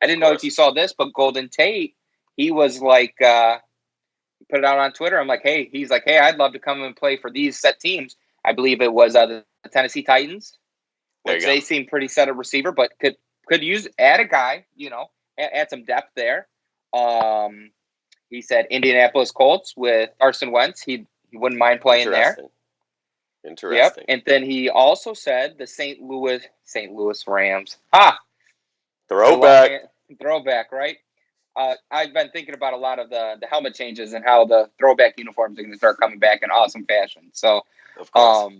I didn't know if you saw this, but Golden Tate, he was like, put it out on Twitter. I'm like, hey, he's like, hey, I'd love to come and play for these set teams. I believe it was the Tennessee Titans, which they seem pretty set at receiver, but could add a guy, add some depth there. He said Indianapolis Colts with Carson Wentz. He wouldn't mind playing there. Interesting. Yep. And then he also said the St. Louis Rams. Throwback, right? I've been thinking about a lot of the helmet changes and how the throwback uniforms are going to start coming back in awesome fashion. So, of course.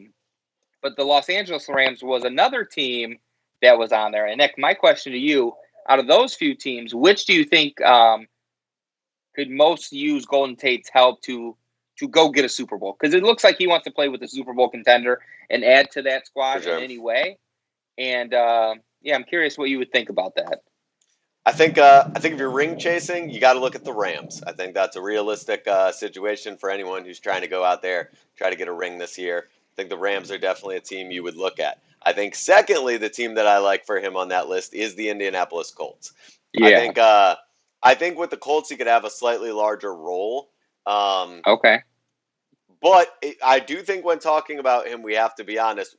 But the Los Angeles Rams was another team that was on there. And Nick, my question to you, out of those few teams, which do you think could most use Golden Tate's help to go get a Super Bowl? Because it looks like he wants to play with a Super Bowl contender and add to that squad in any way. And I'm curious what you would think about that. I think if you're ring chasing, you got to look at the Rams. I think that's a realistic situation for anyone who's trying to go out there, try to get a ring this year. I think the Rams are definitely a team you would look at. I think, secondly, the team that I like for him on that list is the Indianapolis Colts. Yeah. I think with the Colts, he could have a slightly larger role. Okay. But I do think when talking about him, we have to be honest.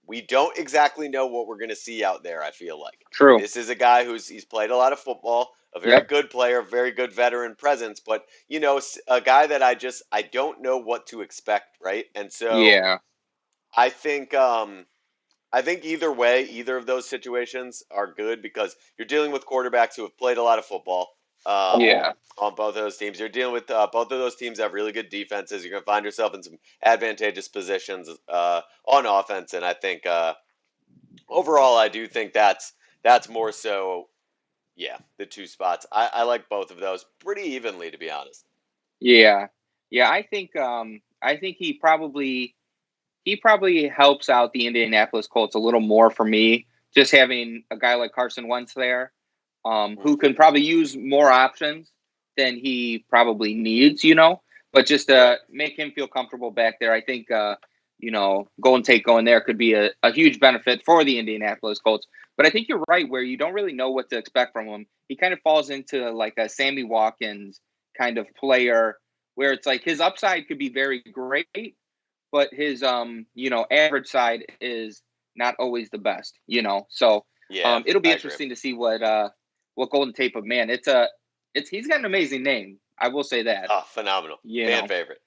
We don't exactly know what we're going to see out there, I feel like. True. This is a guy he's played a lot of football, a very good player, very good veteran presence, but, a guy that I don't know what to expect, right? And so I think either way, either of those situations are good because you're dealing with quarterbacks who have played a lot of football. On both of those teams. You're dealing with both of those teams have really good defenses. You're going to find yourself in some advantageous positions on offense, and I think overall, I do think that's more so, the two spots. I like both of those pretty evenly, to be honest. Yeah. I think he probably helps out the Indianapolis Colts a little more for me, just having a guy like Carson Wentz there, who can probably use more options than he probably needs, but just to make him feel comfortable back there. I think, Golden Tate going there could be a huge benefit for the Indianapolis Colts. But I think you're right where you don't really know what to expect from him. He kind of falls into like a Sammy Watkins kind of player where it's like his upside could be very great, but his, average side is not always the best, So it'll be interesting to see what Golden Tate, but man, he's got an amazing name. I will say that. Oh, phenomenal. Fan favorite.